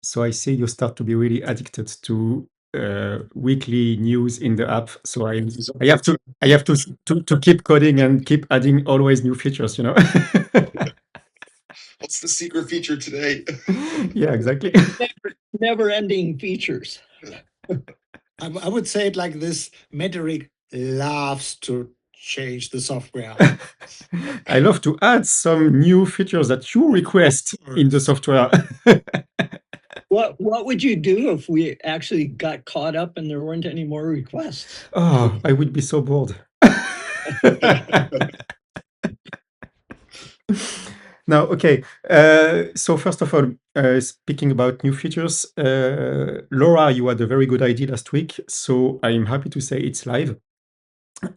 So I see you start to be really addicted to weekly news in the app. So I have to keep coding and keep adding always new features, you know. What's the secret feature today? Yeah, exactly. Never-ending features. I would say it like this: Metric loves to change the software. I love to add some new features that you request in the software. What would you do if we actually got caught up and there weren't any more requests? Oh, I would be so bored. Now, okay. So first of all, speaking about new features, Laura, you had a very good idea last week. So I'm happy to say it's live.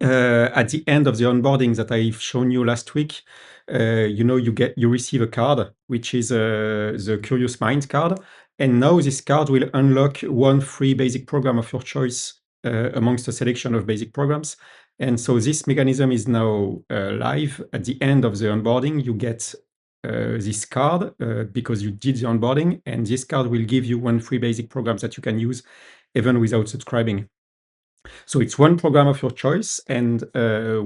At the end of the onboarding that I've shown you last week, you receive a card, which is the Curious Mind card. And now this card will unlock one free basic program of your choice amongst a selection of basic programs. And so this mechanism is now live. At the end of the onboarding, you get this card because you did the onboarding, and this card will give you one free basic program that you can use even without subscribing. So it's one program of your choice, and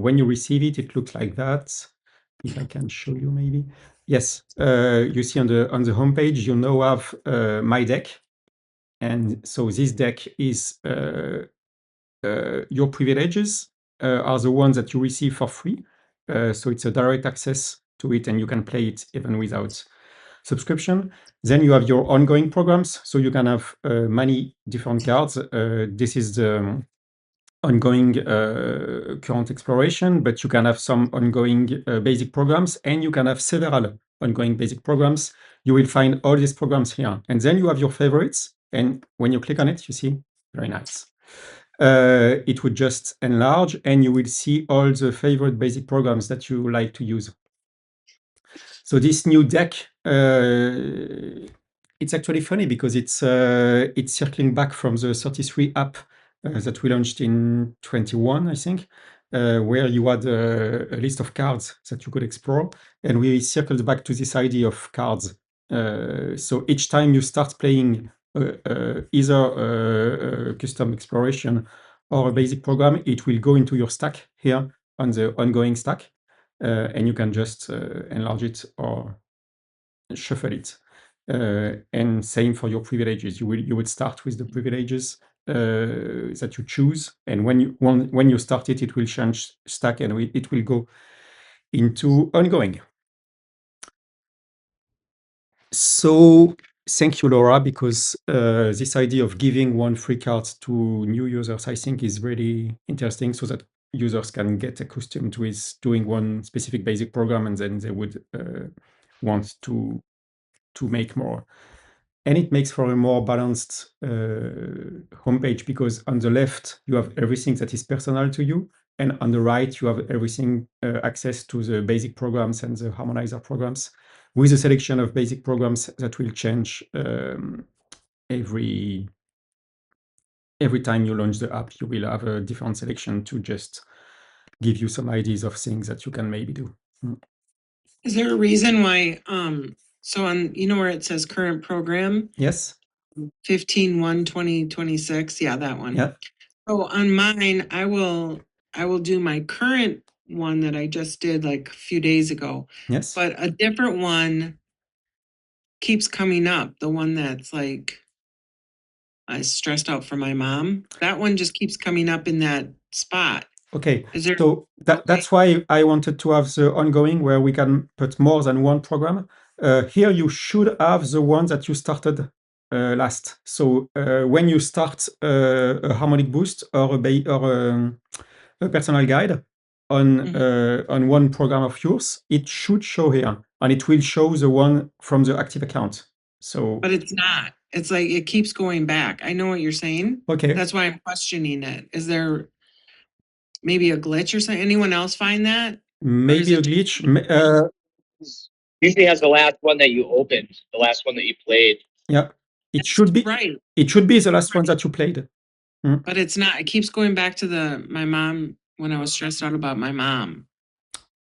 when you receive it, it looks like that. If I can show you, maybe. Yes, you see on the homepage, you now have my deck, and so this deck is your privileges are the ones that you receive for free. So it's a direct access to it, and you can play it even without subscription. Then you have your ongoing programs, so you can have many different cards. This is the ongoing current exploration, but you can have some ongoing basic programs, and you can have several ongoing basic programs. You will find all these programs here. And then you have your favorites. And when you click on it, you see, very nice. It would just enlarge, and you will see all the favorite basic programs that you like to use. So this new deck, it's actually funny because it's circling back from the 33 app that we launched in 21, I think, where you had a list of cards that you could explore, and we circled back to this idea of cards. So each time you start playing either a custom exploration or a basic program, it will go into your stack here on the ongoing stack, and you can just enlarge it or shuffle it. And same for your privileges. You would start with the privileges that you choose, and when you start it, it will change stack, and it will go into ongoing. So thank you, Laura, because this idea of giving one free card to new users, I think, is really interesting, so that users can get accustomed with doing one specific basic program, and then they would want to make more. And it makes for a more balanced homepage, because on the left, you have everything that is personal to you, and on the right, you have everything access to the basic programs and the harmonizer programs, with a selection of basic programs that will change every time you launch the app. You will have a different selection to just give you some ideas of things that you can maybe do. Is there a reason why, so on, where it says current program, Yes. 15/1/2026, yeah, that one. Yeah. So on mine, I will do my current one that I just did like a few days ago, Yes. but a different one keeps coming up. The one that's like, I stressed out for my mom. That one just keeps coming up in that spot. Okay, Is there, so that's why I wanted to have the ongoing, where we can put more than one program. Here you should have the one that you started last. So when you start a harmonic boost or a personal guide on one program of yours, it should show here, and it will show the one from the active account. So, but it's not. It's like it keeps going back. I know what you're saying. okay, That's why I'm questioning it. Is there maybe a glitch or something? Anyone else find that? maybe a glitch. Usually has the last one that you opened, the last one that you played. Yeah, it should be right. It should be the last one that you played. But it's not. It keeps going back to my mom when I was stressed out about my mom,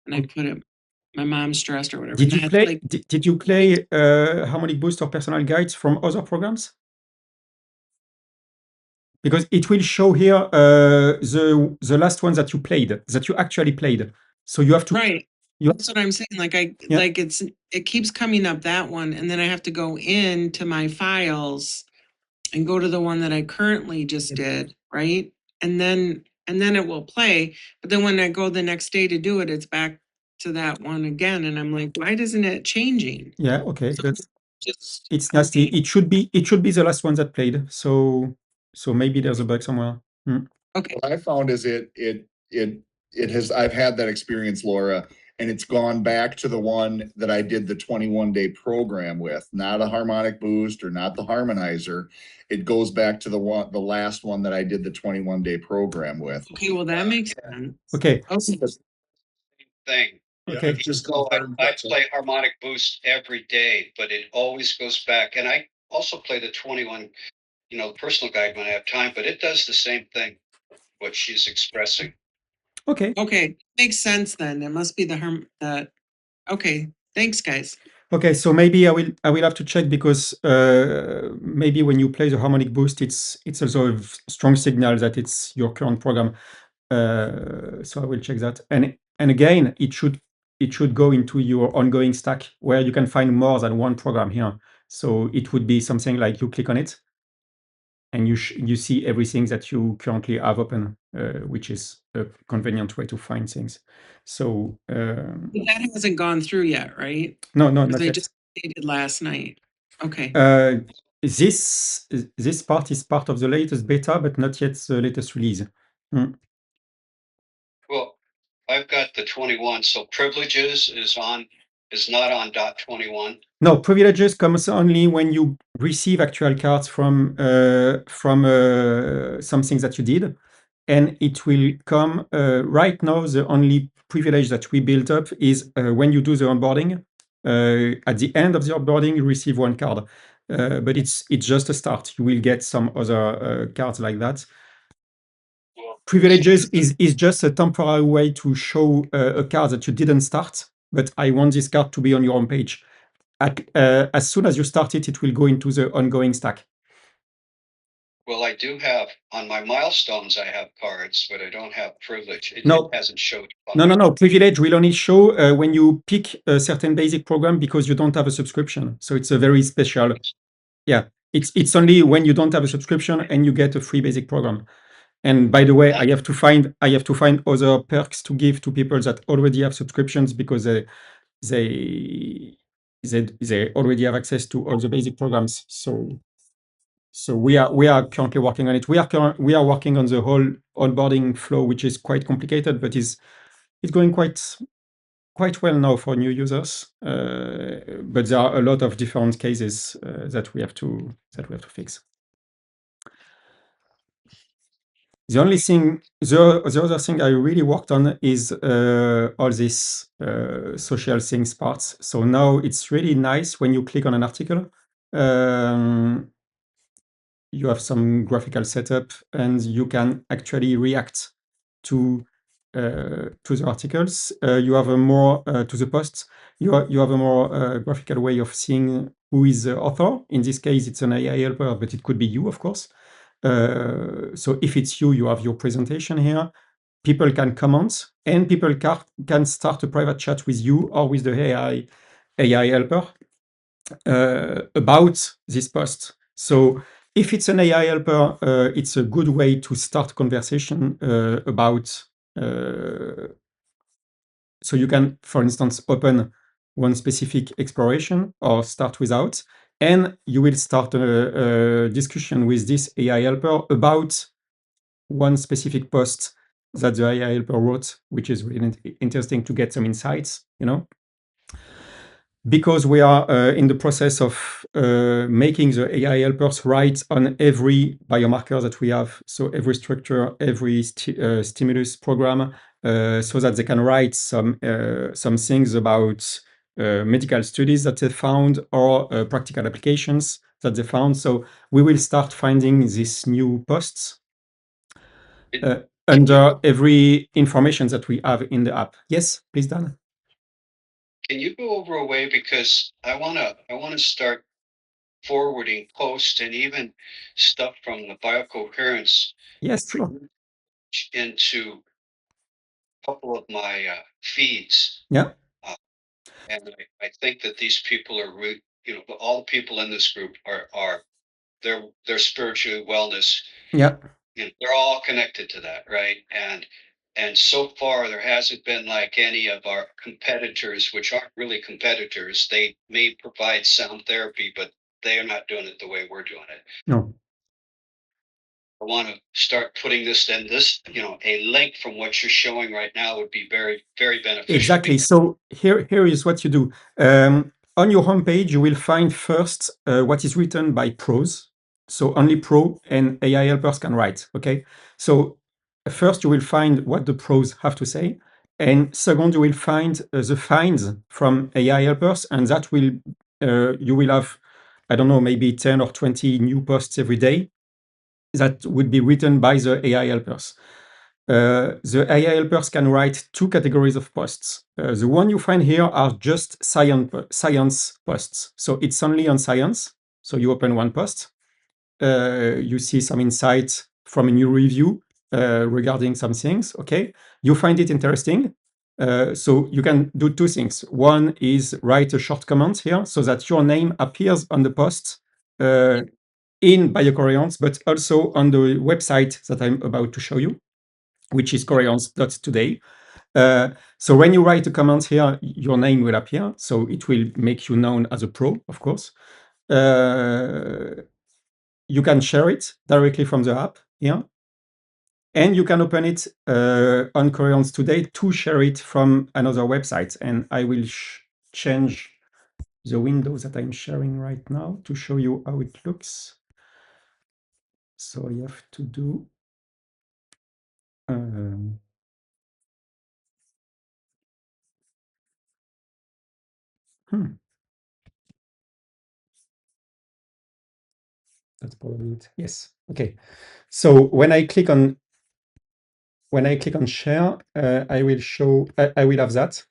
and I put it. my mom's stressed or whatever. Did and you that's play? like, Did you play harmonic boost or personal guides from other programs? Because it will show here the last one that you played, that you actually played. So you have to. right. You, That's what I'm saying. Like Yeah. like it keeps coming up that one, and then I have to go into my files and go to the one that I currently just did, right? And then it will play. But then when I go the next day to do it, it's back to that one again. And I'm like, why isn't it changing? yeah. Okay. So That's just it's nasty. It should be the last one that played. So maybe there's a bug somewhere. okay. What I found is it has, I've had that experience, Laura, and it's gone back to the one that I did the 21-day program with, not a harmonic boost or not the harmonizer. It goes back to the last one that I did the 21-day program with. Okay, well that makes sense. Okay. Okay. Thing. Okay. Just So I play harmonic boost every day, but it always goes back. And I also play the 21, personal guide when I have time, but it does the same thing, what she's expressing. Okay. Okay, makes sense then. It must be that. Okay, thanks, guys. Okay, so maybe I will have to check because maybe when you play the harmonic boost, it's also a strong signal that it's your current program. So I will check that. And again, it should go into your ongoing stack where you can find more than one program here. So it would be something like you click on it, and you see everything that you currently have open, which is a convenient way to find things. So But that hasn't gone through yet, right? no, Because not I yet. just dated last night. Okay. This part is part of the latest beta, but not yet the latest release. Well, I've got the 21, so privileges is not on .21. No, privileges comes only when you receive actual cards from something that you did, and it will come right now. The only privilege that we built up is when you do the onboarding. At the end of the onboarding, you receive one card, but it's just a start. You will get some other cards like that. Well, Privileges is just a temporary way to show a card that you didn't start, but I want this card to be on your home page. As soon as you start it, it will go into the ongoing stack. Well, I do have on my milestones, I have cards, but I don't have privilege. It No. hasn't showed. No. Privilege will only show when you pick a certain basic program because you don't have a subscription. So it's a very special. Yeah, it's only when you don't have a subscription and you get a free basic program. And by the way, I have to find other perks to give to people that already have subscriptions because they already have access to all the basic programs. So we are currently working on it. We are working on the whole onboarding flow, which is quite complicated, but it's going quite well now for new users. But there are a lot of different cases that we have to fix. The other thing I really worked on is all these social things parts. So now it's really nice when you click on an article. You have some graphical setup, and you can actually react to the articles. You have a more to the posts. You have a more graphical way of seeing who is the author. In this case, it's an AI helper, but it could be you, of course. So if it's you, you have your presentation here. People can comment, and people can start a private chat with you or with the AI helper about this post. So if it's an AI helper, it's a good way to start conversation about. So you can, for instance, open one specific exploration or start without, and you will start a discussion with this AI helper about one specific post that the AI helper wrote, which is really interesting to get some insights, Because we are in the process of making the AI helpers write on every biomarker that we have, so every structure, every stimulus program, so that they can write some things about medical studies that they found or practical applications that they found. So we will start finding these new posts under every information that we have in the app. Yes, please, Dan. Can you go over a way, because I wanna start forwarding posts and even stuff from the BioCoherence Yes, sure. into a couple of my feeds. Yeah, And I think that these people are all the people in this group are their spiritual wellness, yeah. they're all connected to that, right? And so far there hasn't been like any of our competitors, which aren't really competitors. They may provide sound therapy, but they are not doing it the way we're doing it. No. I want to start putting this in this, a link from what you're showing right now would be very, very beneficial. Exactly. So here is what you do. On your homepage, you will find first what is written by pros. So only pro and AI helpers can write. Okay. So first you will find what the pros have to say, and second you will find the finds from AI helpers, and that will you will have, I don't know, maybe 10 or 20 new posts every day that would be written by the AI helpers. The AI helpers can write two categories of posts. The one you find here are just science posts. So it's only on science. So you open one post, you see some insights from a new review regarding some things. Okay, you find it interesting. So you can do two things. One is write a short comment here so that your name appears on the post in BioCoherence, but also on the website that I'm about to show you, which is Coherence.Today. So when you write a comment here, your name will appear. So it will make you known as a pro, of course. You can share it directly from the app here. And you can open it on Coherence.Today to share it from another website. And I will change the window that I'm sharing right now to show you how it looks. So you have to do that's probably it. Yes. Okay. So when I click on share, I will show. I will have that.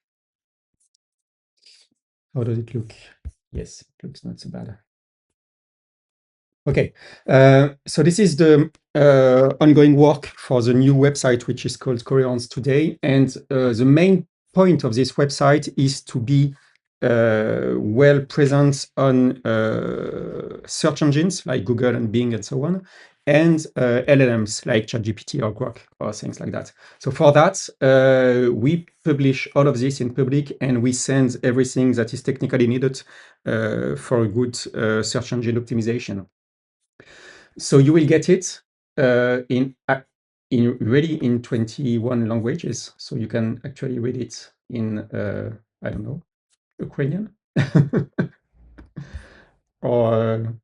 How does it look? Yes, it looks not so bad. Okay. So this is the ongoing work for the new website, which is called Coherence.Today, and the main point of this website is to be well present on search engines like Google and Bing and so on, and LLMs like ChatGPT or Grok or things like that. So for that, we publish all of this in public, and we send everything that is technically needed for a good search engine optimization. So you will get it in ready in 21 languages. So you can actually read it in I don't know, Ukrainian or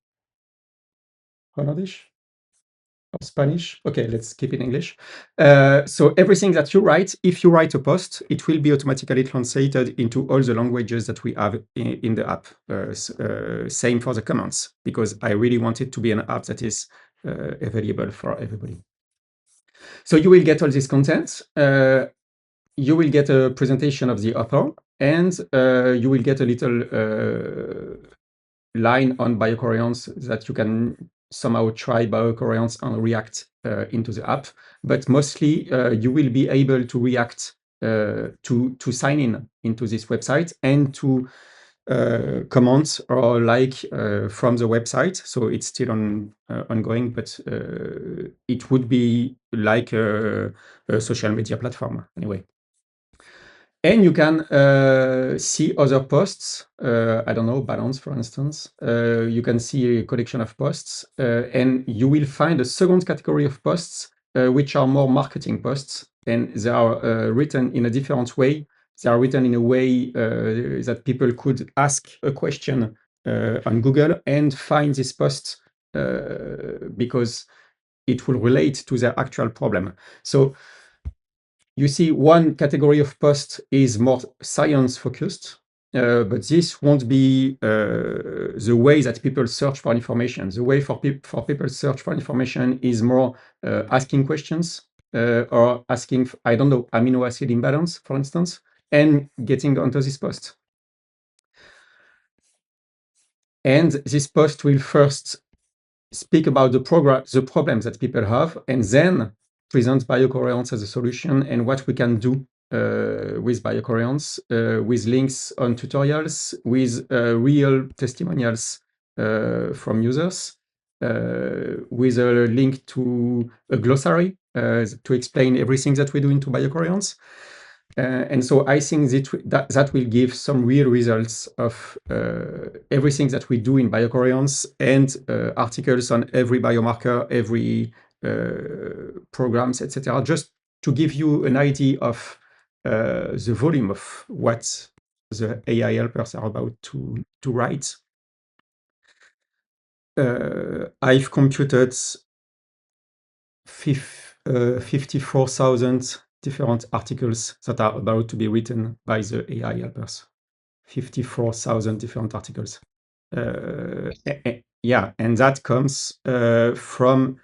Hollandish or Spanish. Okay, let's keep it in English. So everything that you write, if you write a post, it will be automatically translated into all the languages that we have in the app. Same for the comments, because I really want it to be an app that is available for everybody. So you will get all this content. You will get a presentation of the author, and you will get a little line on BioCoherence that you can somehow try BioCoherence and React into the app. But mostly, you will be able to React to sign in into this website and to comment or like from the website. So it's still ongoing, but it would be like a social media platform anyway. And you can see other posts. I don't know, balance, for instance. You can see a collection of posts, and you will find a second category of posts, which are more marketing posts, and they are written in a different way. They are written in a way that people could ask a question on Google and find this post because it will relate to their actual problem. So you see, one category of post is more science focused, but this won't be the way that people search for information. The way for people search for information is more asking questions or asking, I don't know, amino acid imbalance, for instance, and getting onto this post. And this post will first speak about the problems that people have, and then present BioCoherence as a solution and what we can do with BioCoherence, with links on tutorials, with real testimonials from users, with a link to a glossary to explain everything that we do into BioCoherence. And so I think that will give some real results of everything that we do in BioCoherence, and articles on every biomarker, every programs, etc. Just to give you an idea of the volume of what the AI helpers are about to write. I've computed 54,000 different articles that are about to be written by the AI helpers. 54,000 different articles. Yeah, and that comes from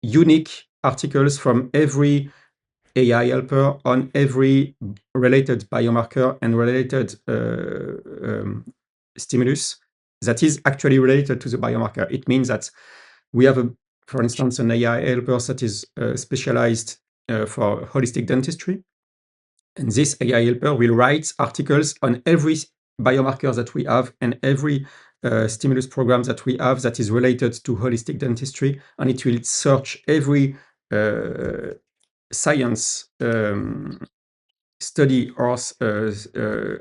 unique articles from every AI helper on every related biomarker and related stimulus that is actually related to the biomarker. It means that we have, for instance, an AI helper that is specialized for holistic dentistry. And this AI helper will write articles on every biomarker that we have and every stimulus program that we have that is related to holistic dentistry. And it will search every science study or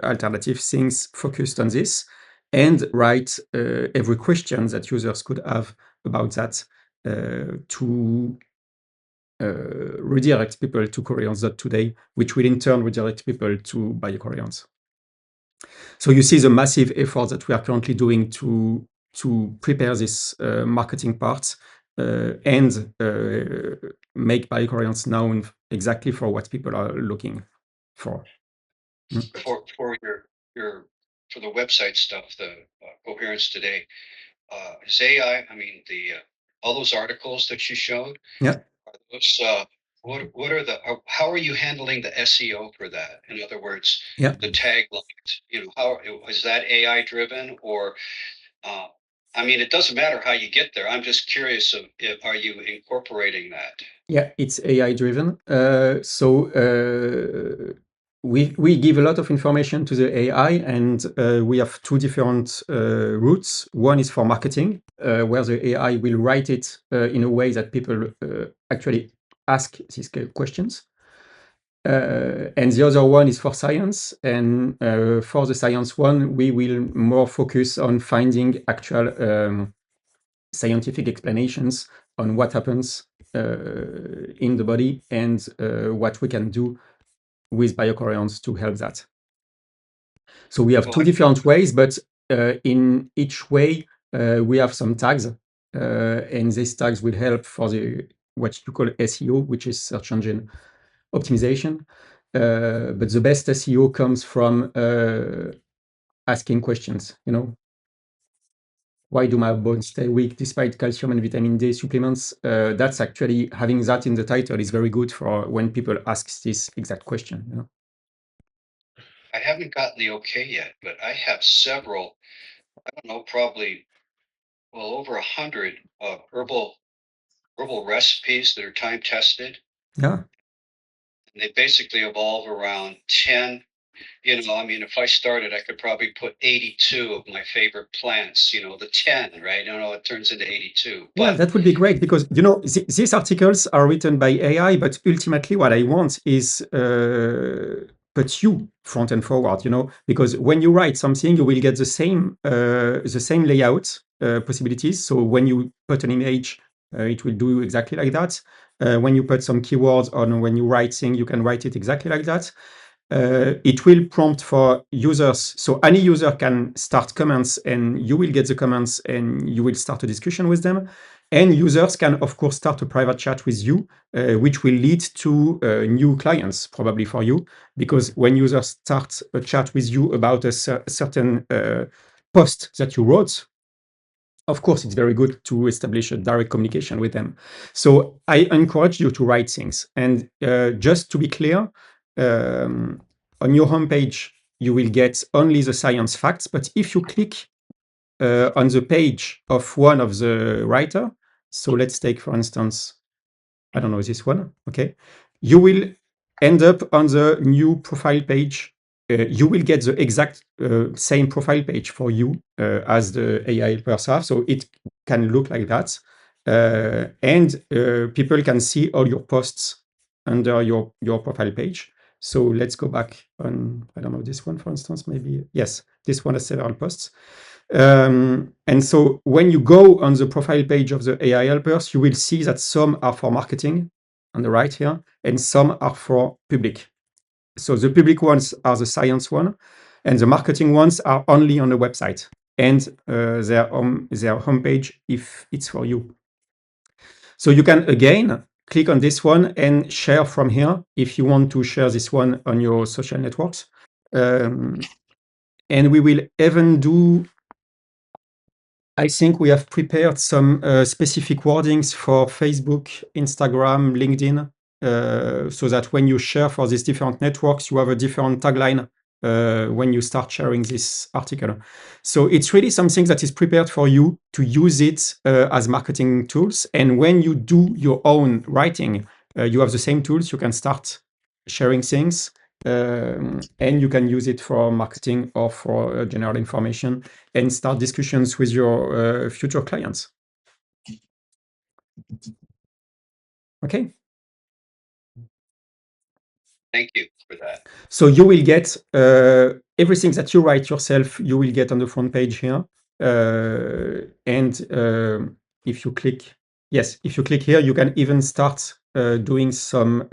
alternative things focused on this, and write every question that users could have about that to redirect people to Coherence.Today, which will in turn redirect people to BioCoherence. So you see the massive effort that we are currently doing to prepare this marketing part and make BioCoherence known exactly for what people are looking for. For the website stuff, the Coherence.Today, is AI, I mean, all those articles that you showed, Yeah. are those, what are how are you handling the SEO for that? In other words, Yeah. the taglines, how is that AI driven, or I mean, it doesn't matter how you get there. I'm just curious are you incorporating that? Yeah, it's AI driven. We give a lot of information to the AI, and we have two different routes. One is for marketing, where the AI will write it in a way that people actually ask these questions. And the other one is for science. And for the science one, we will more focus on finding actual scientific explanations on what happens in the body and what we can do with BioCoherence to help that. So we have two different ways, but in each way we have some tags, and these tags will help for what you call SEO, which is search engine optimization. But the best SEO comes from asking questions, why do my bones stay weak despite calcium and vitamin D supplements? That's actually, having that in the title is very good for when people ask this exact question. I haven't gotten the okay yet, but I have several, I don't know, probably over 100 herbal recipes that are time tested. Yeah. And they basically evolve around 10. I mean, if I started, I could probably put 82 of my favorite plants, the 10, right? It turns into 82. Yeah, But that would be great, because, these articles are written by AI, but ultimately what I want is put you front and forward, because when you write something, you will get the same layout possibilities. So when you put an image, it will do exactly like that. When you put some keywords on, when you write things, you can write it exactly like that. It will prompt for users, so any user can start comments, and you will get the comments, and you will start a discussion with them. And users can, of course, start a private chat with you, which will lead to new clients, probably for you, because when users start a chat with you about a certain post that you wrote, of course, it's very good to establish a direct communication with them. So I encourage you to write things. And just to be clear, on your homepage, you will get only the science facts. But if you click on the page of one of the writer. So let's take, for instance, I don't know, this one. Okay. You will end up on the new profile page. You will get the exact same profile page for you as the AI helpers have. So it can look like that. And people can see all your posts under your profile page. So let's go back on, I don't know, this one, for instance, maybe. Yes, this one has several posts. And so when you go on the profile page of the AI helpers, you will see that some are for marketing on the right here, and some are for public. So the public ones are the science one, and the marketing ones are only on the website and their homepage if it's for you. So you can again click on this one and share from here if you want to share this one on your social networks. And we will even do, I think we have prepared some specific wordings for Facebook, Instagram, LinkedIn, so that when you share for these different networks, you have a different tagline when you start sharing this article. So it's really something that is prepared for you to use it as marketing tools. And when you do your own writing, you have the same tools. You can start sharing things, and you can use it for marketing or for general information and start discussions with your future clients. Okay. Thank you for that. So you will get everything that you write yourself, you will get on the front page here. And if you click, yes, if you click here, you can even start doing some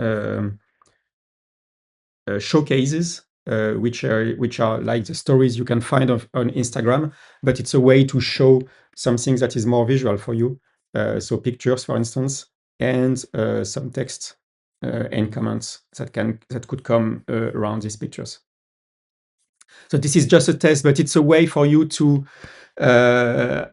showcases, which are like the stories you can find on Instagram, but it's a way to show something that is more visual for you. So pictures, for instance, and some text and comments that could come around these pictures. So this is just a test, but it's a way for you to, I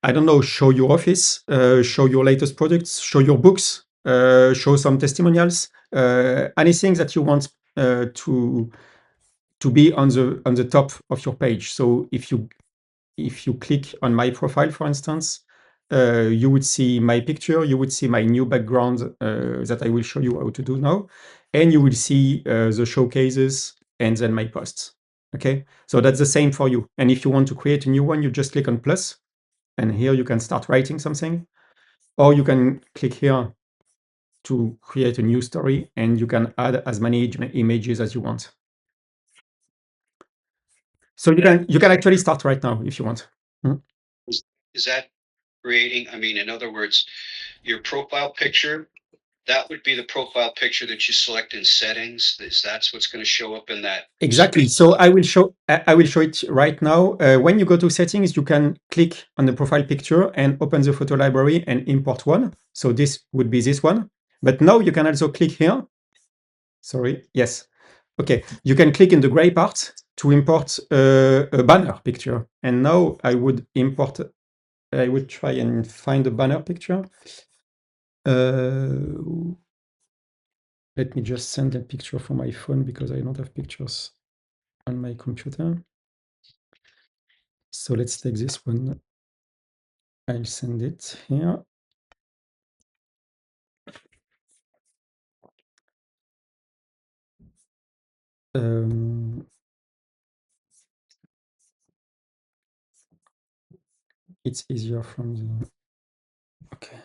don't know, show your office, show your latest products, show your books, show some testimonials, anything that you want to be on the top of your page. So if you click on my profile, for instance, you would see my picture, you would see my new background that I will show you how to do now, and you will see the showcases and then my posts. Okay, so that's the same for you. And if you want to create a new one, you just click on plus, and here you can start writing something, or you can click here to create a new story, and you can add as many images as you want. So you can actually start right now if you want. Is that creating, I mean, in other words, your profile picture, that would be the profile picture that you select in settings. That's what's going to show up in that. Exactly. So I will show it right now. When you go to settings, you can click on the profile picture and open the photo library and import one. So this would be this one. But now you can also click here. Sorry. Yes. Okay. You can click in the gray part to import a banner picture. And now I would try and find a banner picture. Let me just send a picture from my phone because I don't have pictures on my computer. So let's take this one. I'll send it here. It's easier from the, okay,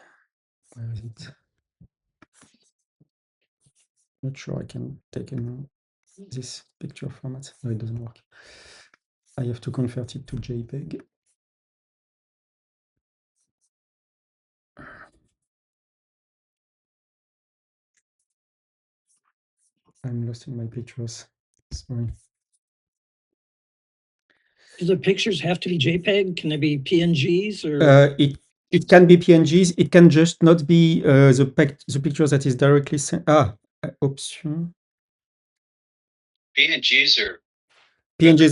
where is it? Not sure I can take in this picture format. No, it doesn't work. I have to convert it to JPEG. I'm lost in my pictures. Sorry. Do the pictures have to be JPEG? Can they be PNGs or? It can be PNGs. It can just not be the picture that is directly sent. Option. PNGs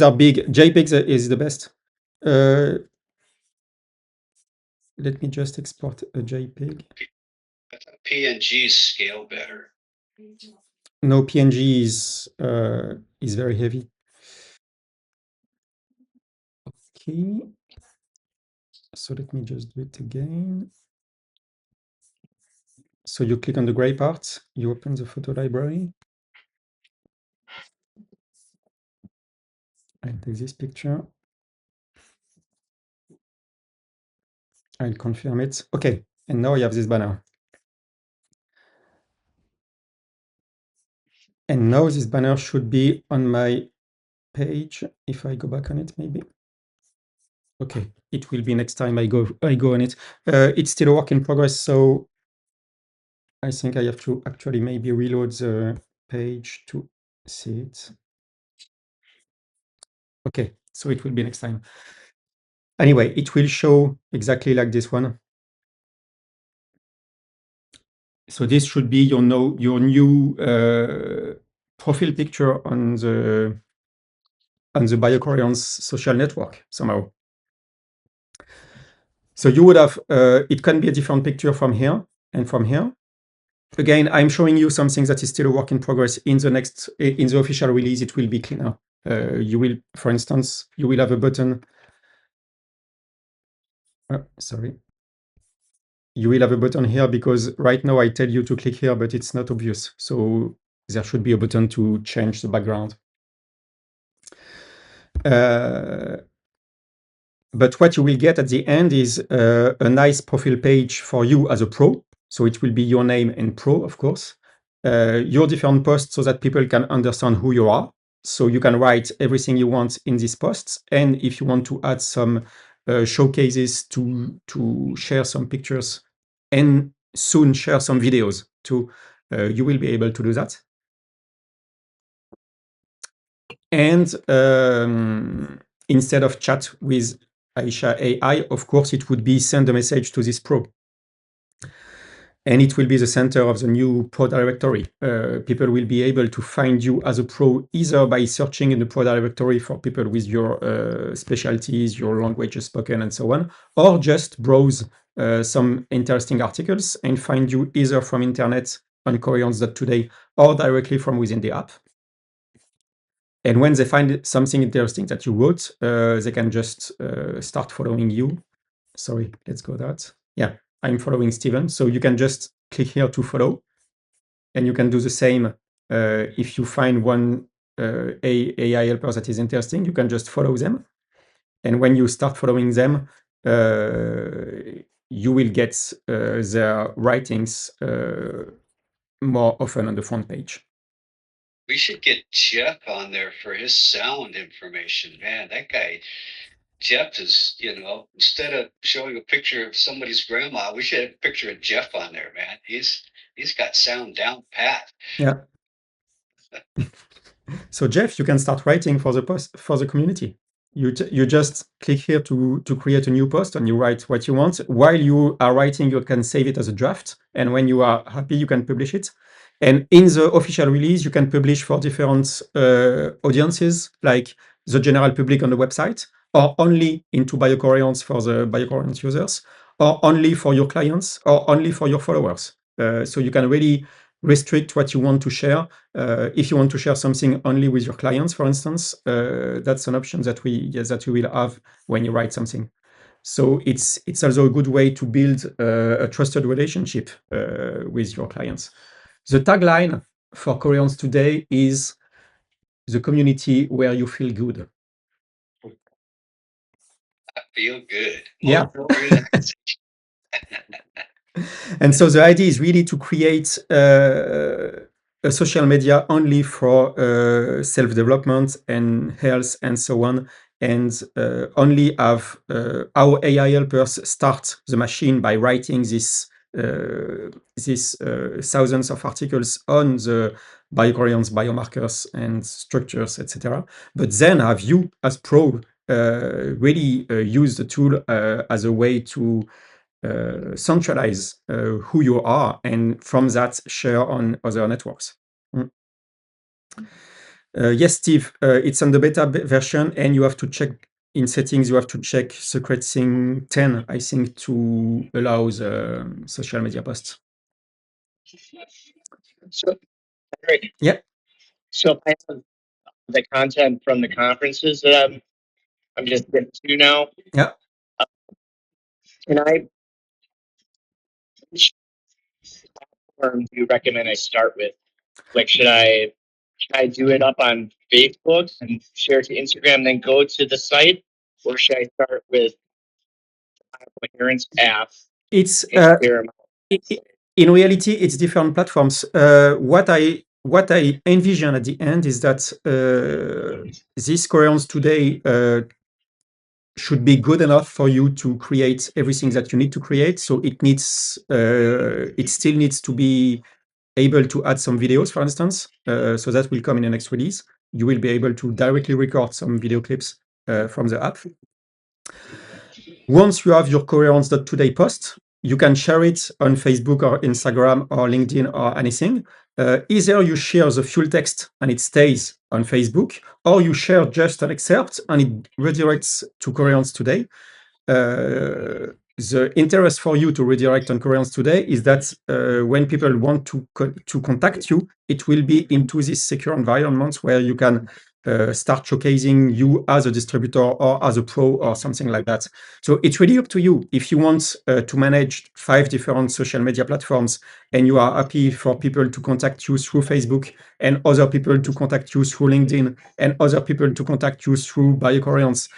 are big. JPEG is the best. Let me just export a JPEG. PNGs scale better. No, PNG is very heavy. Okay. So let me just do it again. So you click on the gray part, you open the photo library. I take this picture. I'll confirm it. Okay, and now I have this banner. And now this banner should be on my page. If I go back on it, maybe. Okay, it will be next time I go on it. It's still a work in progress, so I think I have to actually maybe reload the page to see it. Okay, so it will be next time. Anyway, it will show exactly like this one. So this should be your new profile picture on the BioCoherence social network somehow. So you would have, it can be a different picture from here and from here. Again, I'm showing you something that is still a work in progress. In the official release, it will be cleaner. You will, for instance, you will have a button. Sorry. You will have a button here because right now I tell you to click here, but it's not obvious. So there should be a button to change the background. But what you will get at the end is a nice profile page for you as a pro. So it will be your name and pro, of course. Your different posts so that people can understand who you are. So you can write everything you want in these posts. And if you want to add some showcases to share some pictures and soon share some videos too, you will be able to do that. And instead of chat with Aisha AI, of course, it would be send a message to this pro. And it will be the center of the new pro directory. People will be able to find you as a pro either by searching in the pro directory for people with your specialties, your languages spoken, and so on, or just browse some interesting articles and find you either from internet on Coherence.Today or directly from within the app. And when they find something interesting that you wrote, they can just start following you. Sorry, let's go that. Yeah, I'm following Steven. So you can just click here to follow. And you can do the same if you find one AI helper that is interesting, you can just follow them. And when you start following them, you will get their writings more often on the front page. We should get Jeff on there for his sound information. Man, that guy, Jeff is, instead of showing a picture of somebody's grandma, we should have a picture of Jeff on there, man. He's got sound down pat. Yeah. So Jeff, you can start writing for the community. You just click here to create a new post and you write what you want. While you are writing, you can save it as a draft. And when you are happy, you can publish it. And in the official release, you can publish for different audiences, like the general public on the website, or only into BioCoherence for the BioCoherence users, or only for your clients, or only for your followers. So you can really restrict what you want to share. If you want to share something only with your clients, for instance, that's an option that you will have when you write something. So it's also a good way to build a trusted relationship with your clients. The tagline for Coherence.Today is the community where you feel good. I feel good. Yeah. Relaxation. And so the idea is really to create a social media only for self-development and health and so on, and only have our AI helpers start the machine by writing these thousands of articles on the BioCoherence biomarkers and structures, etc. But then have you as pro really use the tool as a way to centralize who you are, and from that share on other networks. Yes, Steve, it's on the beta version, and you have to check in settings. You have to check secret thing 10, I think, to allow the social media posts. So, great. Yeah. So I have the content from the conferences that I'm just getting to now. Yeah. Can I, which platform do you recommend I start with? Like, should I do it up on Facebook and share it to Instagram, then go to the site? Or should I start with Coherence app It's and share them? in reality, it's different platforms. What I envision at the end is that this Coherence.Today should be good enough for you to create everything that you need to create. So it still needs to be able to add some videos, for instance. So that will come in the next release. You will be able to directly record some video clips from the app. Once you have your Coherence.Today post, you can share it on Facebook or Instagram or LinkedIn or anything. Either you share the full text and it stays on Facebook, or you share just an excerpt and it redirects to Coherence.Today. The interest for you to redirect on Coherence.Today is that when people want to contact you, it will be into this secure environment where you can start showcasing you as a distributor or as a pro or something like that. So it's really up to you. If you want to manage 5 different social media platforms and you are happy for people to contact you through Facebook and other people to contact you through LinkedIn and other people to contact you through BioCoherence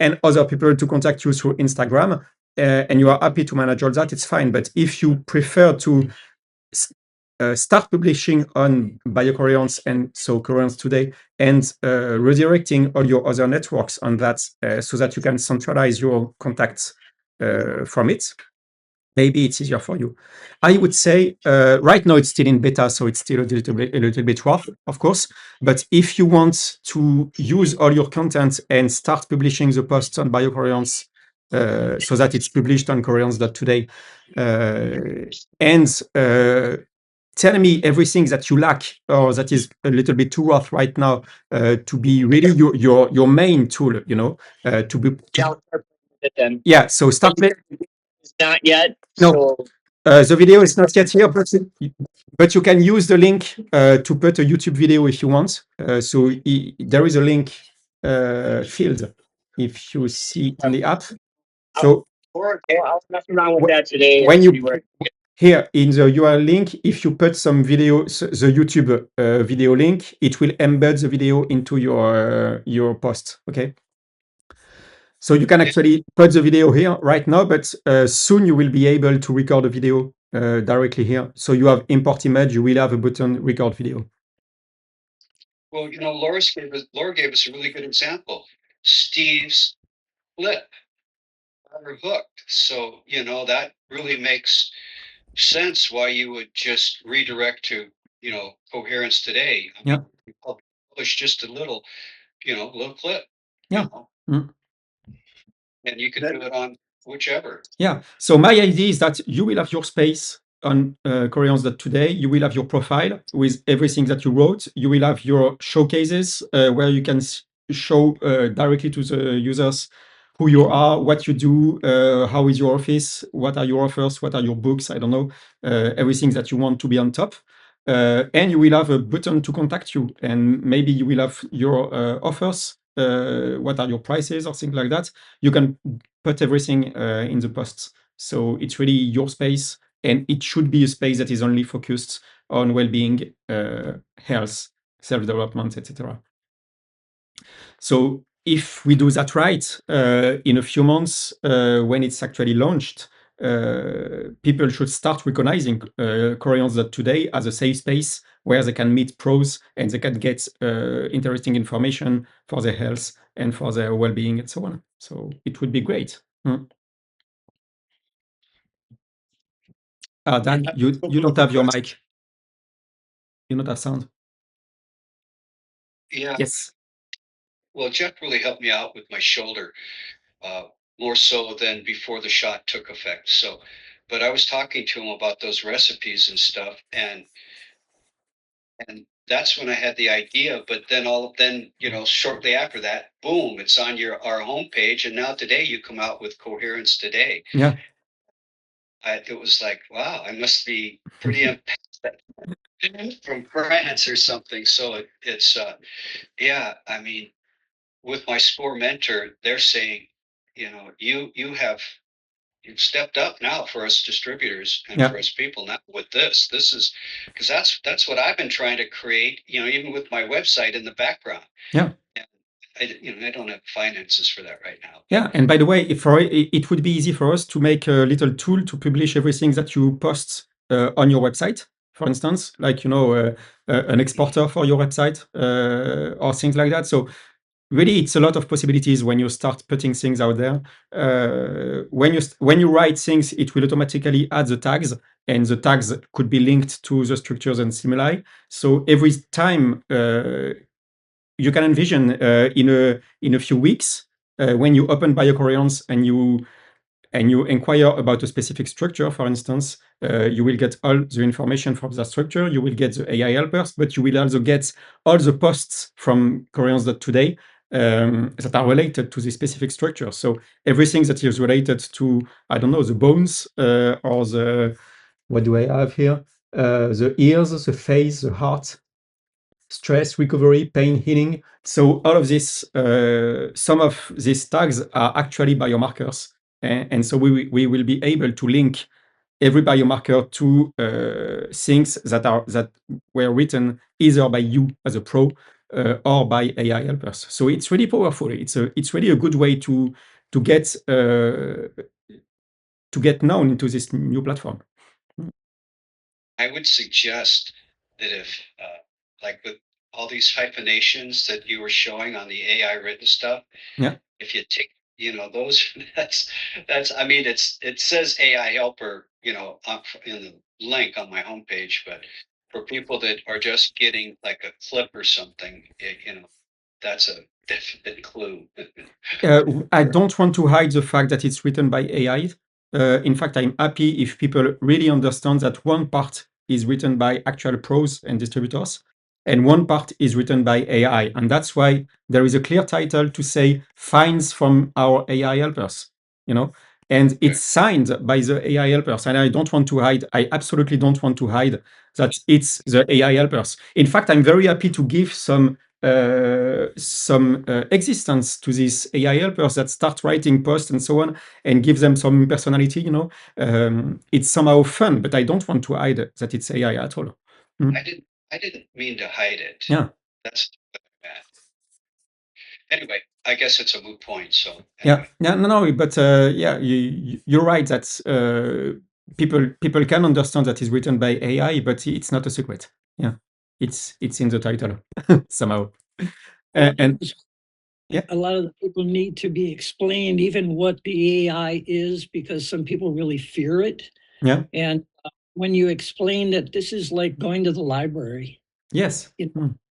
and other people to contact you through Instagram, and you are happy to manage all that, it's fine. But if you prefer to start publishing on BioCoherence and so Coherence.Today and redirecting all your other networks on that so that you can centralize your contacts from it, maybe it's easier for you. I would say right now it's still in beta, so it's still a little bit rough, of course. But if you want to use all your content and start publishing the posts on BioCoherence so that it's published on Coherence.Today, and tell me everything that you lack or that is a little bit too rough right now to be really your main tool, to be. Yeah, I'll start with it then. Yeah, so start. It's not yet. No. So The video is not yet here, but you can use the link to put a YouTube video if you want. So there is a link field if you see on the app. So I'll mess around with that today. when And you see where here in the URL link, if you put some video, the YouTube video link, it will embed the video into your post. Okay. So you can actually put the video here right now, but soon you will be able to record a video directly here. So you have import image, you will have a button record video. Well, Laura gave us a really good example. Steve's flip are hooked. So, that really makes sense why you would just redirect to, Coherence.Today. I mean, you publish just a little clip. Yeah. And you can do it on whichever. Yeah. So my idea is that you will have your space on Coherence.Today. You will have your profile with everything that you wrote. You will have your showcases where you can show directly to the users who you are, what you do, how is your office, what are your offers, what are your books, I don't know, everything that you want to be on top. And you will have a button to contact you, and maybe you will have your offers, what are your prices or things like that. You can put everything in the posts. So it's really your space, and it should be a space that is only focused on well-being, health, self-development, etc. So if we do that right, in a few months, when it's actually launched, people should start recognizing Coherence.Today as a safe space where they can meet pros and they can get interesting information for their health and for their well-being and so on. So it would be great. Dan, you don't have your mic. You don't have sound. Yeah. Yes. Well, Jeff really helped me out with my shoulder, more so than before the shot took effect. So, but I was talking to him about those recipes and stuff, and that's when I had the idea. But then shortly after that, boom, it's on our homepage, and now today you come out with Coherence.Today. Yeah. It was like, wow, I must be pretty from France or something. So it's yeah, I mean, with my SCORE mentor, they're saying, you have you've stepped up now for us distributors and Yeah. for us people now with this. This is because that's what I've been trying to create, even with my website in the background. Yeah. And I don't have finances for that right now. Yeah, and by the way, it would be easy for us to make a little tool to publish everything that you post on your website, for instance, like an exporter for your website or things like that. So really, it's a lot of possibilities when you start putting things out there. When you write things, it will automatically add the tags, and the tags could be linked to the structures and stimuli. So every time you can envision in a few weeks when you open BioCoherence and you inquire about a specific structure, for instance, you will get all the information from that structure. You will get the AI helpers, but you will also get all the posts from Coherence.Today that are related to this specific structure. So everything that is related to, I don't know, the bones or the, what do I have here? The ears, the face, the heart, stress, recovery, pain, healing. So all of this, some of these tags are actually biomarkers. And so we will be able to link every biomarker to things that were written either by you as a pro or by AI helpers. So it's really powerful. It's really a good way to get known into this new platform. I would suggest that if, like with all these hyphenations that you were showing on the AI written stuff, Yeah. if you take, those, I mean, it says AI helper, up in the link on my homepage, but for people that are just getting like a clip or something, that's a definite clue. I don't want to hide the fact that it's written by AI. In fact, I'm happy if people really understand that one part is written by actual pros and distributors, and one part is written by AI. And that's why there is a clear title to say finds from our AI helpers, and it's signed by the AI helpers. And I don't want to hide, I absolutely don't want to hide that it's the AI helpers. In fact, I'm very happy to give some existence to these AI helpers that start writing posts and so on, and give them some personality. It's somehow fun, but I don't want to hide that it's AI at all. I didn't mean to hide it. Yeah. That's what I meant. Anyway, I guess it's a moot point. So anyway. No, but yeah, you're right that people can understand that it's written by AI, but it's not a secret. Yeah, it's in the title somehow. And yeah, a lot of the people need to be explained even what the AI is, because some people really fear it. Yeah. And when you explain that this is like going to the library. Yes.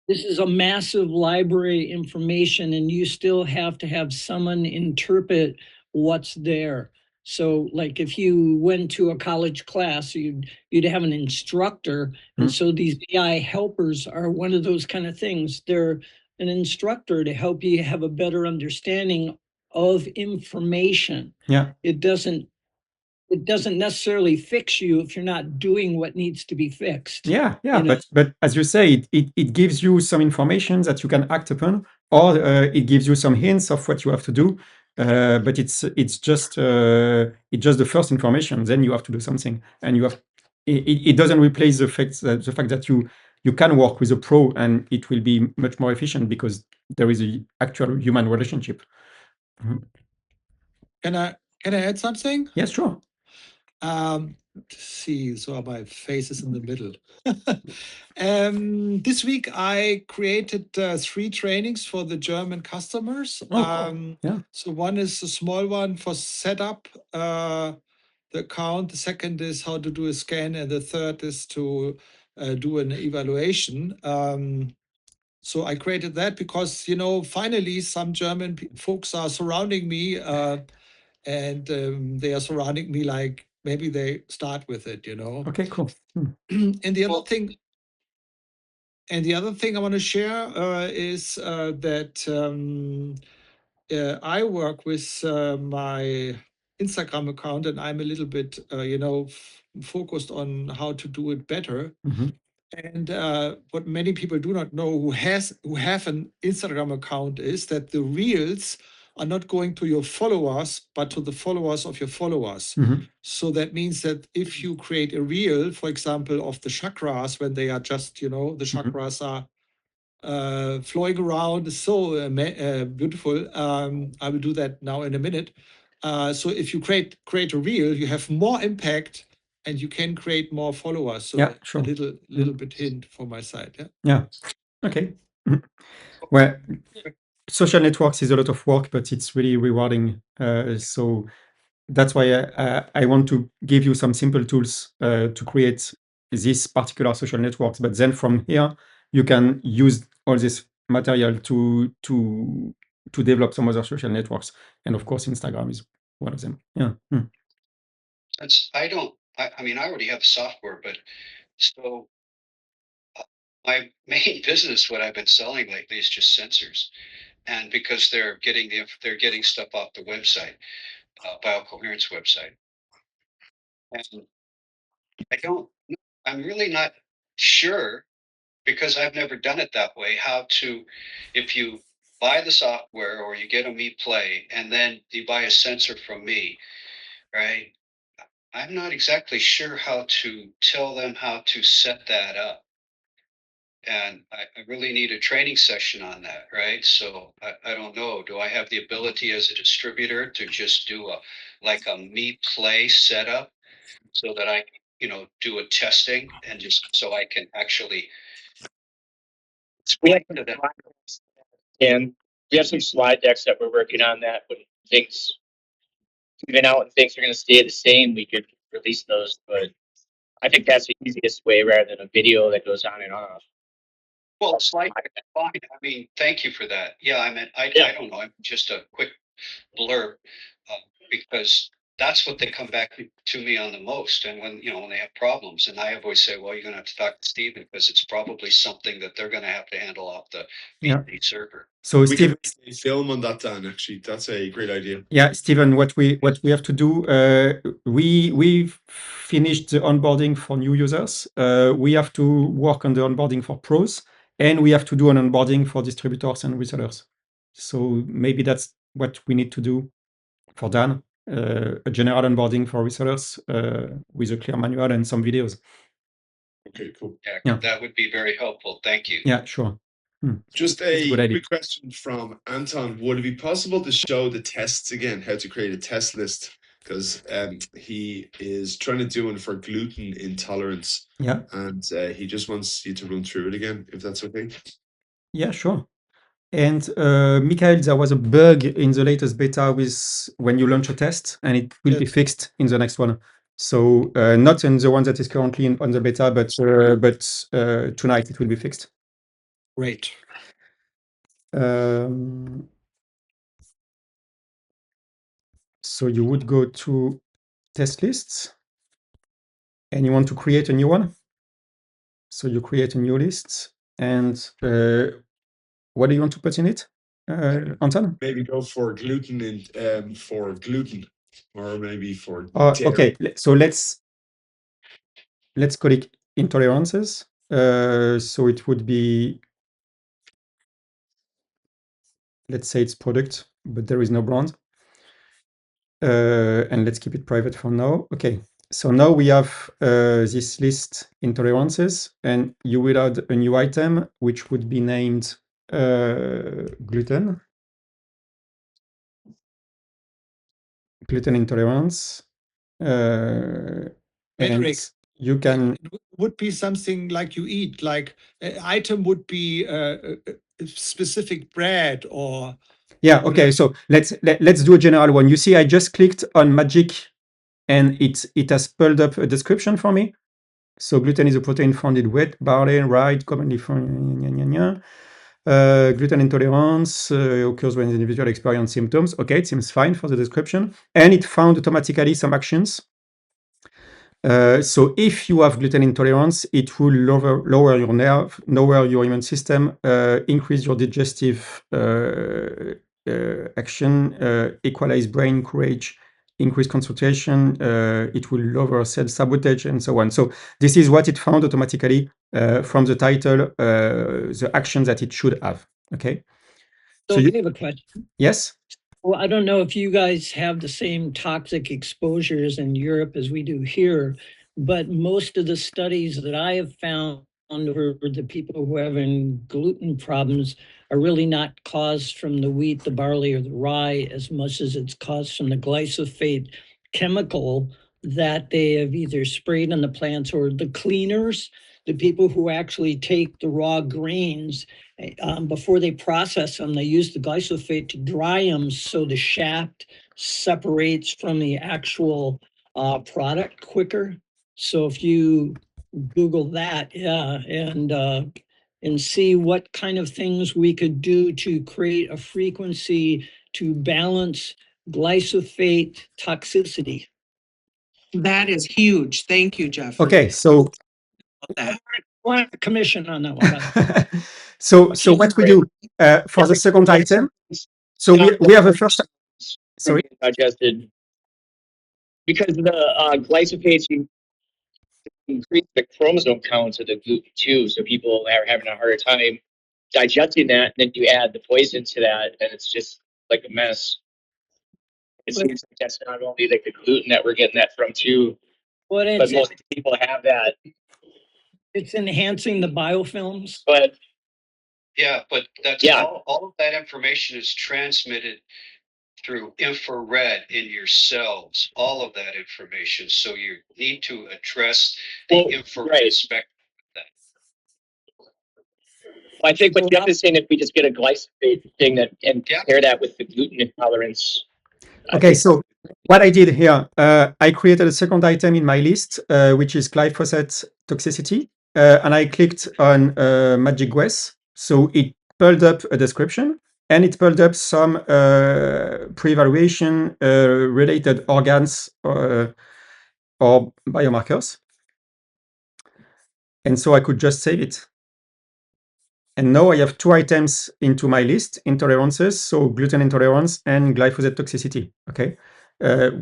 This is a massive library information, and you still have to have someone interpret what's there. So like if you went to a college class, you'd have an instructor. And so these AI helpers are one of those kind of things. They're an instructor to help you have a better understanding of information. Yeah. It doesn't necessarily fix you if you're not doing what needs to be fixed. Yeah. But as you say, it gives you some information that you can act upon, or it gives you some hints of what you have to do. But it's just the first information. Then you have to do something, and it doesn't replace the fact that you can work with a pro, and it will be much more efficient because there is an actual human relationship. Can I add something? Yes, sure. Let's see, so my face is in the middle. This week I created 3 trainings for the German customers. Cool. Yeah. So one is a small one for setup the account. The second is how to do a scan, and the third is to do an evaluation. So I created that because, finally some German folks are surrounding me, and they are surrounding me like maybe they start with it. Okay, cool. And the other thing I want to share is that I work with my Instagram account, and I'm a little bit, focused on how to do it better. And what many people do not know who have an Instagram account is that the reels are not going to your followers, but to the followers of your followers. Mhm. So that means that if you create a reel, for example, of the chakras, when they are just, the chakras are flowing around, so beautiful. I will do that now in a minute. So if you create a reel, you have more impact and you can create more followers. So Yeah, sure. a little bit hint from my side. Yeah. Yeah. Okay. Mhm. Well, social networks is a lot of work, but it's really rewarding. So that's why I want to give you some simple tools to create these particular social networks. But then from here, you can use all this material to develop some other social networks. And of course, Instagram is one of them. Yeah. Hmm. I mean, I already have the software, but so my main business, what I've been selling lately is just sensors. And because they're getting stuff off the website, BioCoherence website. And I'm really not sure, because I've never done it that way, how to, if you buy the software or you get a Me Play and then you buy a sensor from me, right? I'm not exactly sure how to tell them how to set that up. And I really need a training session on that, right? So I don't know. Do I have the ability as a distributor to just do a Me Play setup so that I, do a testing and just so I can actually We have explain to them? and we have some slide decks that we're working on that when things even out and things are going to stay the same, we could release those. But I think that's the easiest way rather than a video that goes on and off. Well, it's like, fine. I mean, thank you for that. Yeah, I mean, I don't know. I'm just a quick blurb, because that's what they come back to me on the most. And when they have problems, and I always say, well, you're going to have to talk to Steven, because it's probably something that they're going to have to handle off the Yeah. VC server. So We Steve, can film on that, Dan. Actually, that's a great idea. yeah, Stephen, what we have to do, we've finished the onboarding for new users. We have to work on the onboarding for pros, and we have to do an onboarding for distributors and resellers. So maybe that's what we need to do for Dan, a general onboarding for resellers with a clear manual and some videos. Okay, cool. Yeah, that would be very helpful. Thank you. Yeah, sure. Just That's a a good idea. quick question from Anton. Would it be possible to show the tests again, how to create a test list? Because he is trying to do one for gluten intolerance. Yeah. And he just wants you to run through it again, if that's okay. Yeah, sure. And Michael, there was a bug in the latest beta with when you launch a test, and it will be fixed in the next one. So not in the one that is currently on the beta, but tonight it will be fixed. Great. So you would go to test lists, and you want to create a new one. So you create a new list, and what do you want to put in it, Anton? Maybe go for gluten for gluten, or maybe for dairy. Okay, so let's call it intolerances. So it would be, let's say it's product, but there is no brand. And let's keep it private for now. Okay, so now we have this list intolerances, and you will add a new item, which would be named gluten intolerance. Patrick, and you can, it would be something like you eat, like an item would be a specific bread or. yeah, okay, so let's do a general one. You see, I just clicked on magic, and it has pulled up a description for me. So gluten is a protein found in wheat, barley, rye, commonly found. Gluten intolerance occurs when the individual experiences symptoms. Okay, it seems fine for the description, and it found automatically some actions. So if you have gluten intolerance, it will lower your nerve, lower your immune system, increase your digestive action, equalize brain courage, increase concentration, it will lower cell sabotage, and so on. So this is what it found automatically from the title, the action that it should have. Okay. So I have a question. Yes. Well, I don't know if you guys have the same toxic exposures in Europe as we do here, but most of the studies that I have found over the people who have gluten problems are really not caused from the wheat, the barley, or the rye as much as it's caused from the glyphosate chemical that they have either sprayed on the plants or the cleaners, the people who actually take the raw grains before they process them, they use the glyphosate to dry them so the shaft separates from the actual product quicker. So if you Google that, yeah, and see what kind of things we could do to create a frequency to balance glyphosate toxicity. That is huge. Thank you, Jeff. for Okay, so that. I want a commission on that one, by the way. so what we do for the second item. So we have a first. Sorry. Digested because the glyphosates increase the chromosome counts of the gluten too, so people are having a harder time digesting that. And then you add the poison to that, and it's just like a mess. It seems like that's not only like the gluten that we're getting that from too, but most people have that. It's enhancing the biofilms. But Yeah, but that's Yeah. all of that information is transmitted through infrared in your cells, all of that information. So you need to address the Well, infrared right. spectrum. I think what Jeff is saying, if we just get a glyphosate thing that and Yeah. compare that with the gluten intolerance. Okay, so what I did here, I created a second item in my list, which is glyphosate toxicity, and I clicked on Magic Guess. So it pulled up a description, and it pulled up some pre-evaluation related organs or biomarkers. And so I could just save it. And now I have two items into my list, intolerances, so gluten intolerance and glyphosate toxicity, okay,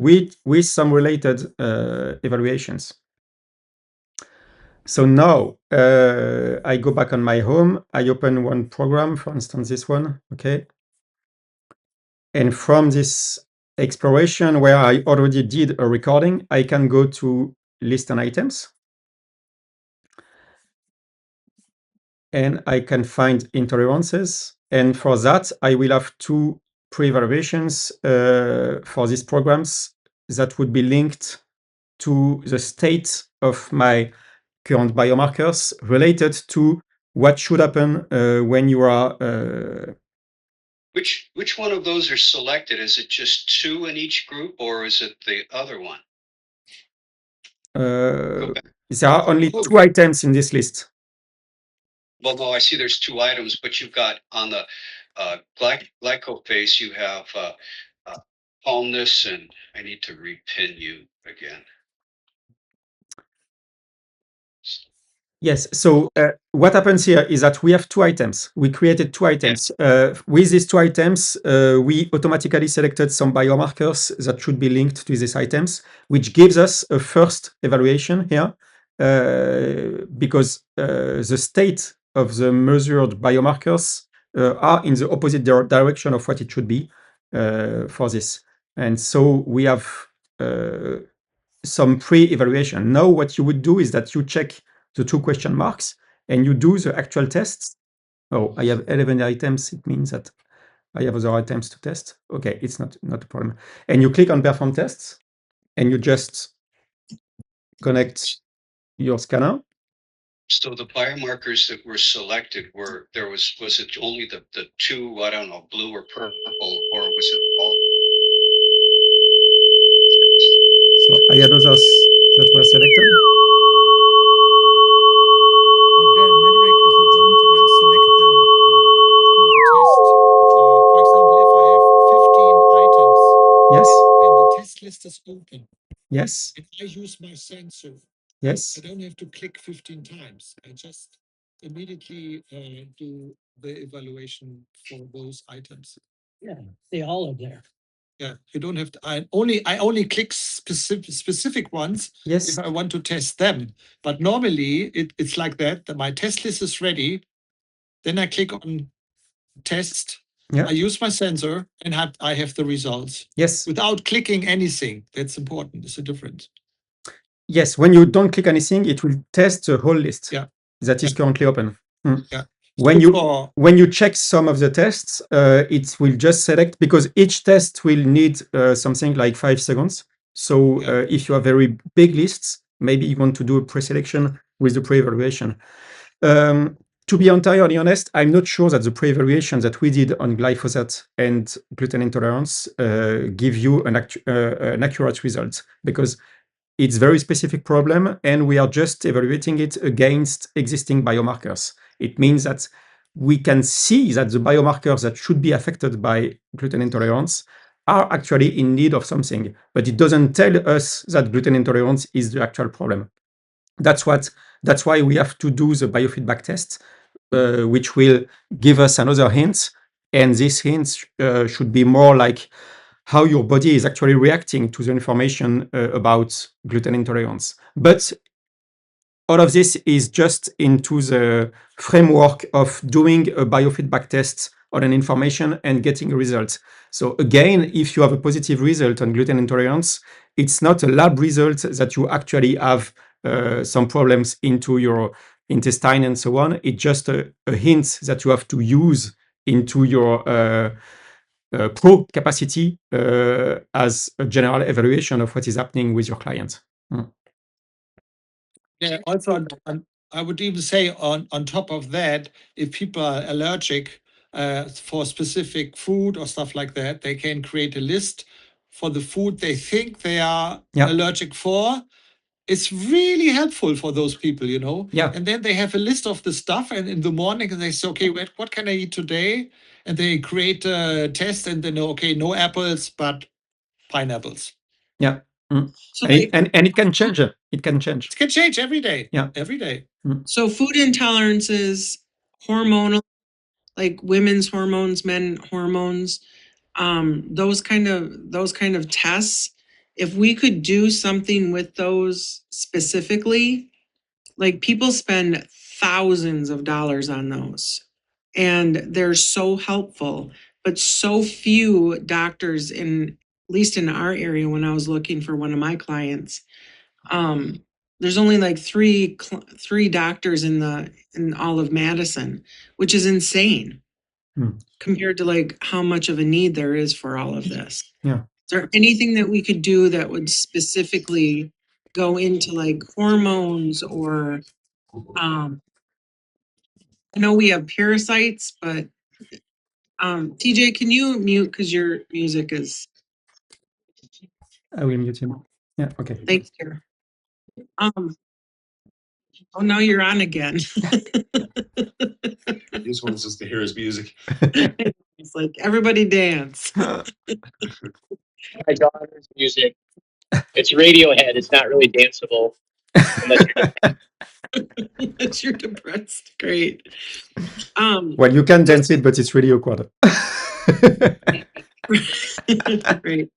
with some related evaluations. So now I go back on my home, I open one program, for instance, this one, okay. And from this exploration where I already did a recording, I can go to list and items. And I can find intolerances. And for that, I will have two pre-evaluations for these programs that would be linked to the state of my current biomarkers related to what should happen when you are. Which one of those are selected? Is it just two in each group, or is it the other one? There are only two items in this list. Well, no, I see there's two items, but you've got on the glycophase, you have calmness, and I need to repin you again. Yes. So what happens here is that we have two items. We created two items. With these two items, we automatically selected some biomarkers that should be linked to these items, which gives us a first evaluation here, because the state of the measured biomarkers are in the opposite direction of what it should be for this. And so we have some pre-evaluation. Now, what you would do is that you check the two question marks and you do the actual tests. Oh, I have 11 items. It means that I have other items to test. Okay, it's not a problem. And you click on perform tests and you just connect your scanner. So the biomarkers that were selected were, was it only the two, I don't know, blue or purple, or was it all? So I had others that were selected. But Maverick, if you don't select them through the test, for example, if I have 15 items, Yes. And the test list is open. Yes. And I use my sensor. Yes. I don't have to click 15 times. I just immediately do the evaluation for those items. Yeah, they all are there. Yeah, you don't have to. I only click specific ones if I want to test them. But normally it's like that. My test list is ready. Then I click on test, Yeah. I use my sensor and I have the results Yes. without clicking anything. That's important. It's a difference. Yes. When you don't click anything, it will test the whole list Yeah. that is Yeah. currently open. Yeah. When Good you for when you check some of the tests, it will just select, because each test will need something like 5 seconds. So Yeah. if you have very big lists, maybe you want to do a pre-selection with the pre-evaluation. To be entirely honest, I'm not sure that the pre-evaluation that we did on glyphosate and gluten intolerance give you an accurate result, because it's very specific problem and we are just evaluating it against existing biomarkers. It means that we can see that the biomarkers that should be affected by gluten intolerance are actually in need of something, but it doesn't tell us that gluten intolerance is the actual problem. That's why we have to do the biofeedback test, which will give us another hint, and these hints should be more like how your body is actually reacting to the information about gluten intolerance. But all of this is just into the framework of doing a biofeedback test on an information and getting a result. So again, if you have a positive result on gluten intolerance, it's not a lab result that you actually have some problems into your intestine and so on. It's just a hint that you have to use into your pro capacity as a general evaluation of what is happening with your client. Yeah, also, I would even say on top of that, if people are allergic for specific food or stuff like that, they can create a list for the food they think they are allergic for. It's really helpful for those people, you know. Yeah. And then they have a list of the stuff, and in the morning they say, okay, what can I eat today? And they create a test, and they know, okay, no apples, but pineapples. Yeah. So And it can change. It can change. It can change every day. Yeah. Every day. So food intolerances, hormonal, like women's hormones, men hormones, those kind of tests. If we could do something with those specifically, like people spend thousands of dollars on those, and they're so helpful, but so few doctors in, at least in our area, when I was looking for one of my clients, there's only like three doctors in all of Madison, which is insane compared to like how much of a need there is for all of this. Yeah. Is there anything that we could do that would specifically go into like hormones or I know we have parasites, but TJ, can you mute because your music is. I will mute him. Yeah. Okay. Thanks, dear. Oh, now you're on again. He just wants us to hear his music. It's like everybody dance. My daughter's music. It's Radiohead. It's not really danceable unless you're Unless you're depressed. Great. Well, you can dance it, but it's really awkward. Great.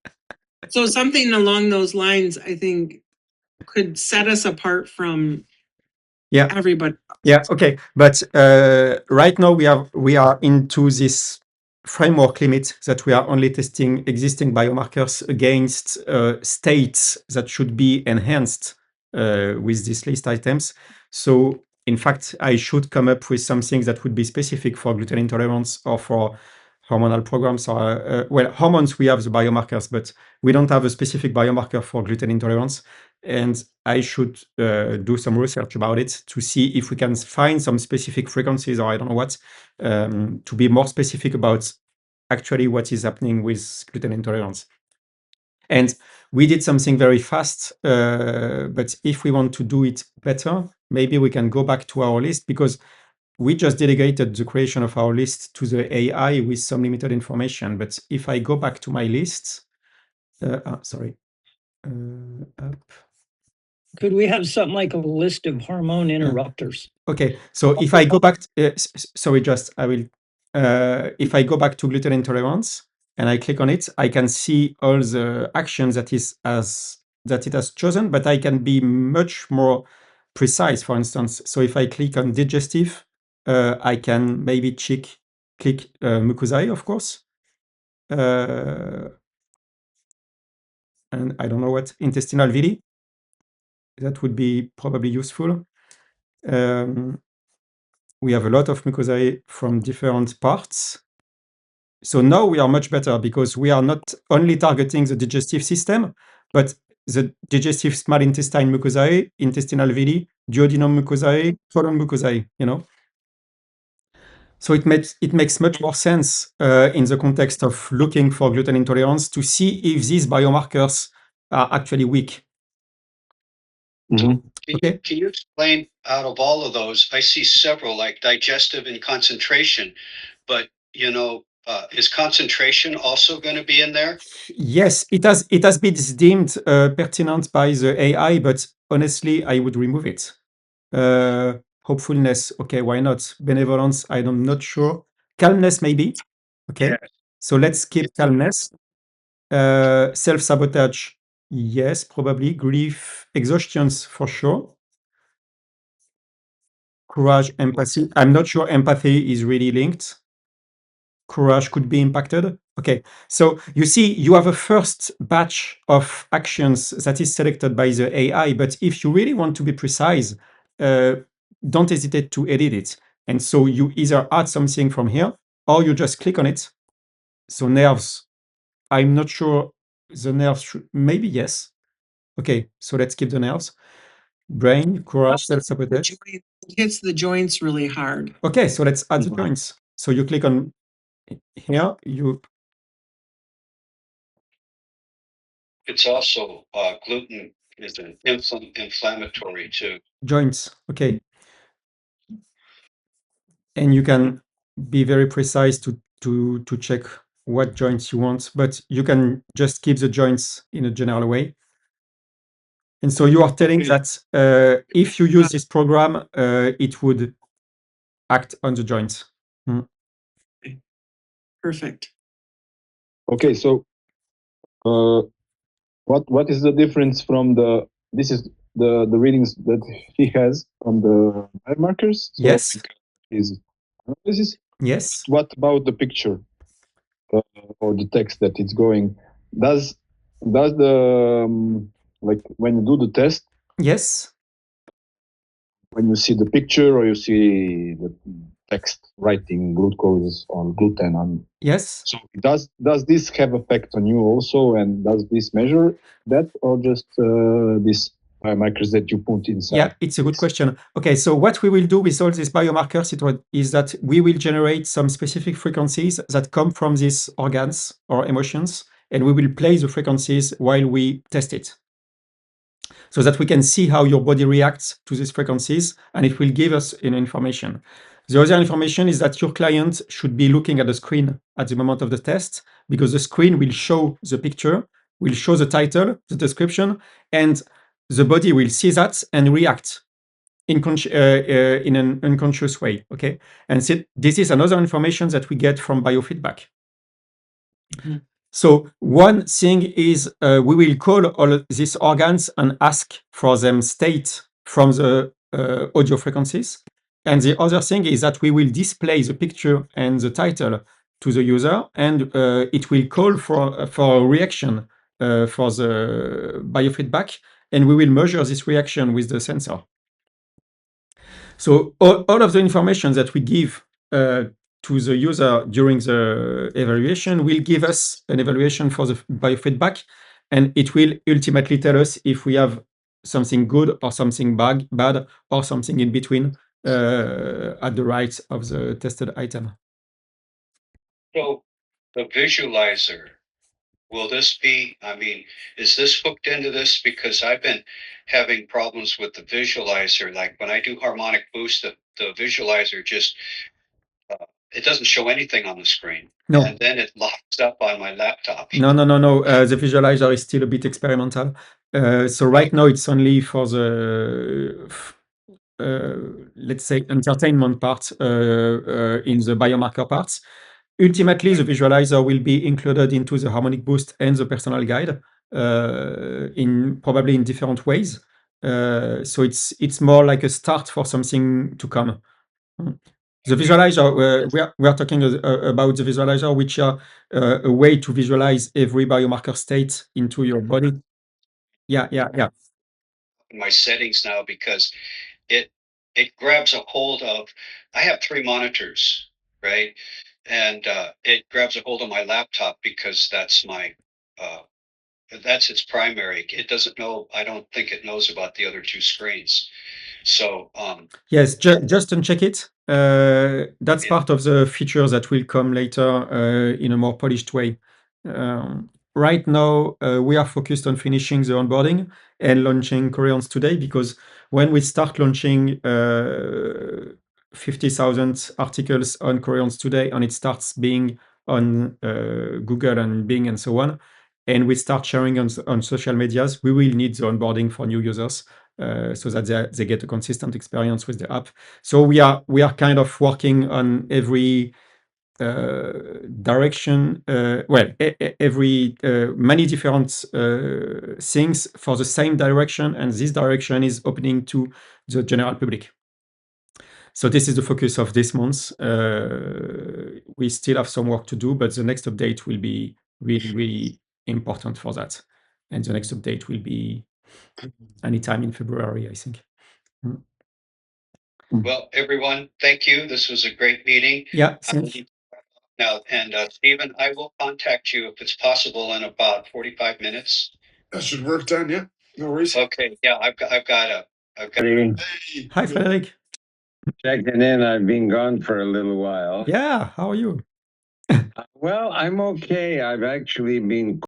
So something along those lines, I think, could set us apart from everybody. Yeah. Okay. But right now we are into this framework limit that we are only testing existing biomarkers against states that should be enhanced with these list items. So in fact, I should come up with something that would be specific for gluten intolerance or for hormonal programs. Or well, hormones, we have the biomarkers, but we don't have a specific biomarker for gluten intolerance. And I should do some research about it to see if we can find some specific frequencies, or I don't know what, to be more specific about actually what is happening with gluten intolerance. And we did something very fast, but if we want to do it better, maybe we can go back to our list, because we just delegated the creation of our list to the AI with some limited information. But if I go back to my list, sorry, up. Could we have something like a list of hormone interrupters? Okay, so if I go back, sorry, just I will. If I go back to gluten intolerance and I click on it, I can see all the actions that it has chosen, but I can be much more precise. For instance, so if I click on digestive, I can maybe check click mucosae, of course. And I don't know what, intestinal villi. That would be probably useful. We have a lot of mucosae from different parts. So now we are much better because we are not only targeting the digestive system, but the digestive small intestine mucosae, intestinal villi, duodenum mucosae, colon mucosae, So it makes much more sense in the context of looking for gluten intolerance to see if these biomarkers are actually weak. Okay. Can you explain out of all of those? I see several like digestive and concentration, but is concentration also going to be in there? Yes, it has been deemed pertinent by the AI, but honestly, I would remove it. Hopefulness, okay, why not? Benevolence, I'm not sure. Calmness, maybe. Okay, Yeah. so let's keep calmness. Self-sabotage, yes, probably. Grief, exhaustions, for sure. Courage, empathy. I'm not sure empathy is really linked. Courage could be impacted. Okay, so you see, you have a first batch of actions that is selected by the AI, but if you really want to be precise, don't hesitate to edit it. And so you either add something from here, or you just click on it. So nerves, I'm not sure the nerves should, maybe yes. Okay, so let's keep the nerves. Brain, courage, self-sabotage. It hits the joints really hard. Okay, so let's add the joints. So you click on here, It's also gluten is an inflammatory too. joints, okay. And you can be very precise to check what joints you want, but you can just keep the joints in a general way. And so you are telling that if you use this program, it would act on the joints. Perfect. Okay, so what is the difference from this is the readings that he has from the biomarkers? So Yes. like his analysis. Yes. What about the picture or the text that it's going? Does the like when you do the test? Yes. When you see the picture or you see the text writing glucose or gluten on. Yes. So does this have effect on you also, and does this measure that, or just these biomarkers that you put inside? Yeah, it's a good question. Okay, so what we will do with all these biomarkers is that we will generate some specific frequencies that come from these organs or emotions, and we will play the frequencies while we test it, so that we can see how your body reacts to these frequencies, and it will give us information. The other information is that your client should be looking at the screen at the moment of the test, because the screen will show the picture, will show the title, the description, and the body will see that and react in an unconscious way. Okay, and so this is another information that we get from biofeedback. Mm-hmm. So one thing is we will call all these organs and ask for them state from the audio frequencies. And the other thing is that we will display the picture and the title to the user, and it will call for a reaction for the biofeedback, and we will measure this reaction with the sensor. So all of the information that we give to the user during the evaluation will give us an evaluation for the biofeedback, and it will ultimately tell us if we have something good or something bad or something in between at the right of the tested item. So the visualizer, will this be, is this hooked into this? Because I've been having problems with the visualizer. Like when I do harmonic boost, the visualizer just, it doesn't show anything on the screen. No. And then it locks up on my laptop. No. The visualizer is still a bit experimental. So right now it's only for the, let's say, entertainment part in the biomarker parts. Ultimately, the visualizer will be included into the harmonic boost and the personal guide probably in different ways. So it's more like a start for something to come. The visualizer, we are talking about the visualizer, which are a way to visualize every biomarker state into your body. Yeah. My settings now because it grabs a hold of. I have 3 monitors, right? And it grabs a hold of my laptop because that's my that's its primary. It doesn't know. I don't think it knows about the other 2 screens. So Yes, just uncheck it. That's part of the features that will come later in a more polished way. Right now, we are focused on finishing the onboarding and launching Coherence today, because when we start launching 50,000 articles on Coherence today, and it starts being on Google and Bing and so on, and we start sharing on social medias, we will need the onboarding for new users. So that they get a consistent experience with the app. So we are kind of working on every direction. Every many different things for the same direction, and this direction is opening to the general public. So this is the focus of this month. We still have some work to do, but the next update will be really, really important for that. And the next update will be anytime in February, I think. well, everyone, thank you. This was a great meeting. Yeah, thank you. Now, and Stephen, I will contact you if it's possible in about 45 minutes. That should work, Dan. Yeah, no worries. Okay, yeah, I've got Hey, Hi, Frederick. Checking in. I've been gone for a little while. Yeah, how are you? Well, I'm okay. I've actually been